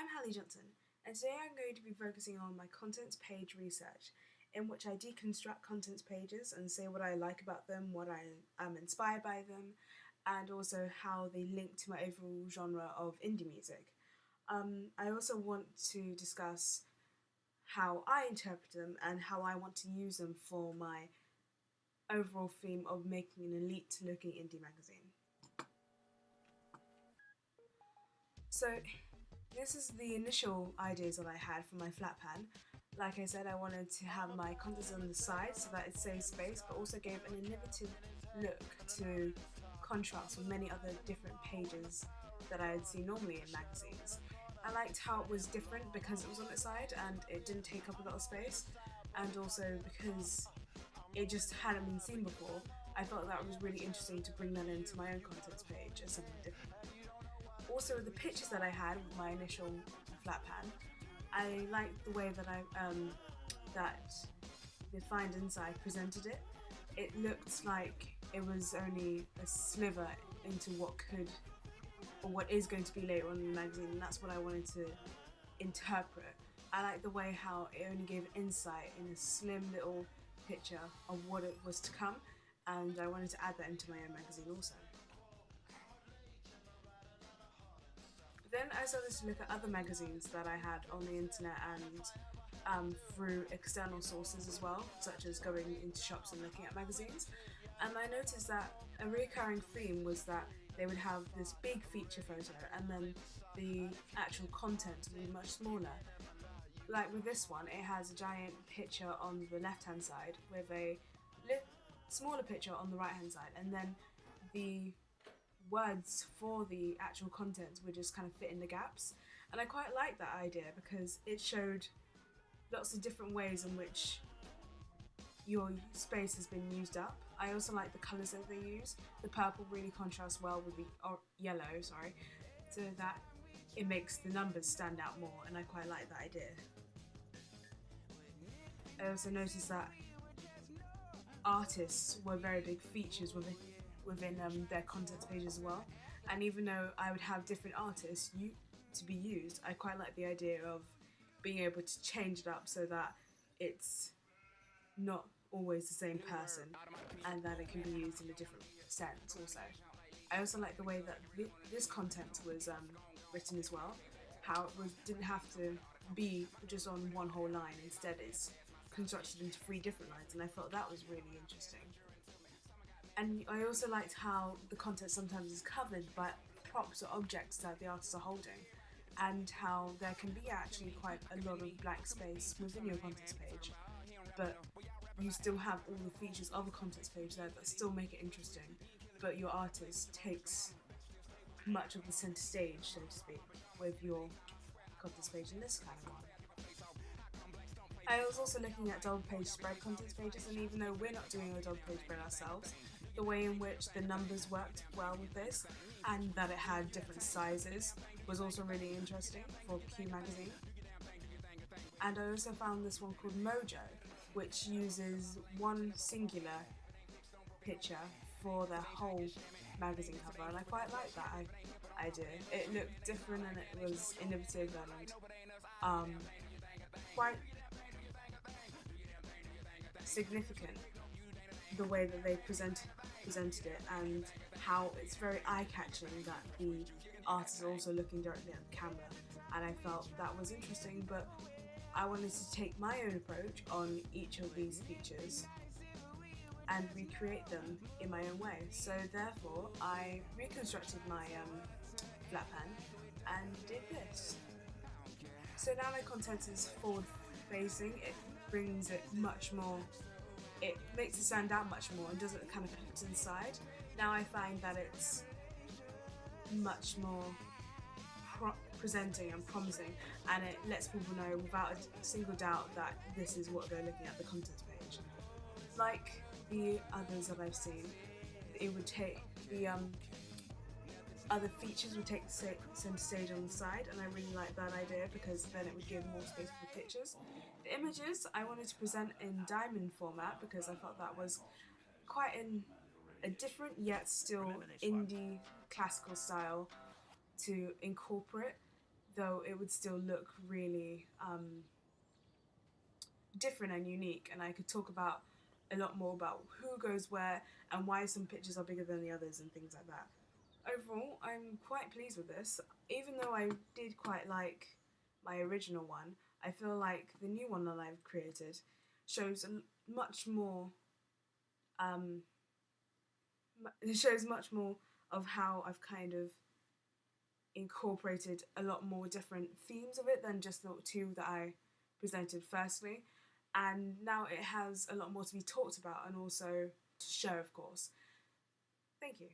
I'm Hallie Johnson, and today I'm going to be focusing on my contents page research, in which I deconstruct contents pages and say what I like about them, what I am inspired by them, and also how they link to my overall genre of indie music. I also want to discuss how I interpret them and how I want to use them for my overall theme of making an elite looking indie magazine. So this is the initial ideas that I had for my flat pan. Like I said, I wanted to have my contents on the side so that it saves space, but also gave an innovative look to contrast with many other different pages that I had seen normally in magazines. I liked how it was different because it was on its side and it didn't take up a lot of space, and also because it just hadn't been seen before. I felt that was really interesting to bring that into my own contents page as something different. Also, the pictures that I had with my initial flat pan, I liked the way that that the Find Inside presented it. It looked like it was only a sliver into what could or what is going to be later on in the magazine, and that's what I wanted to interpret. I like the way how it only gave insight in a slim little picture of what it was to come, and I wanted to add that into my own magazine also. Then I started to look at other magazines that I had on the internet and through external sources as well, such as going into shops and looking at magazines. And I noticed that a recurring theme was that they would have this big feature photo and then the actual content would be much smaller. Like with this one, it has a giant picture on the left hand side with a smaller picture on the right hand side, and then the words for the actual content would just kind of fit in the gaps. And I quite like that idea because it showed lots of different ways in which your space has been used up. I also like the colours that they use. The purple really contrasts well with the yellow, so that it makes the numbers stand out more, and I quite like that idea. I also noticed that artists were very big features within their contents page as well. And even though I would have different artists to be used, I quite like the idea of being able to change it up so that it's not always the same person and that it can be used in a different sense also. I also like the way that this content was written as well, how it didn't have to be just on one whole line, instead it's constructed into 3 different lines, and I thought that was really interesting. And I also liked how the content sometimes is covered by props or objects that the artists are holding, and how there can be actually quite a lot of blank space within your contents page, but you still have all the features of a contents page there that still make it interesting, but your artist takes much of the centre stage, so to speak, with your contents page in this kind of one. I was also looking at double page spread contents pages, and even though we're not doing a double page spread ourselves, the way in which the numbers worked well with this and that it had different sizes was also really interesting for Q magazine. And I also found this one called Mojo, which uses one singular picture for the whole magazine cover, and I quite like that idea. It looked different and it was innovative and quite significant, the way that they presented it, and how it's very eye-catching that the artist is also looking directly at the camera, and I felt that was interesting, but I wanted to take my own approach on each of these features and recreate them in my own way. So therefore I reconstructed my flat pan and did this. So now my content is forward facing. It brings it much more, it makes it stand out much more and doesn't kind of put it to the side. Now I find that it's much more presenting and promising, and it lets people know without a single doubt that this is what they're looking at, the content page. Like the others that I've seen, it would take the other features would take the centre stage on the side, and I really like that idea because then it would give more space for the pictures. The images I wanted to present in diamond format because I felt that was quite a different yet still indie classical style to incorporate though it would still look really different and unique, and I could talk about a lot more about who goes where and why some pictures are bigger than the others and things like that. Overall, I'm quite pleased with this. Even though I did quite like my original one, I feel like the new one that I've created shows much more. Um, it shows much more of how I've kind of incorporated a lot more different themes of it than just the two that I presented firstly. And now it has a lot more to be talked about and also to show, of course. Thank you.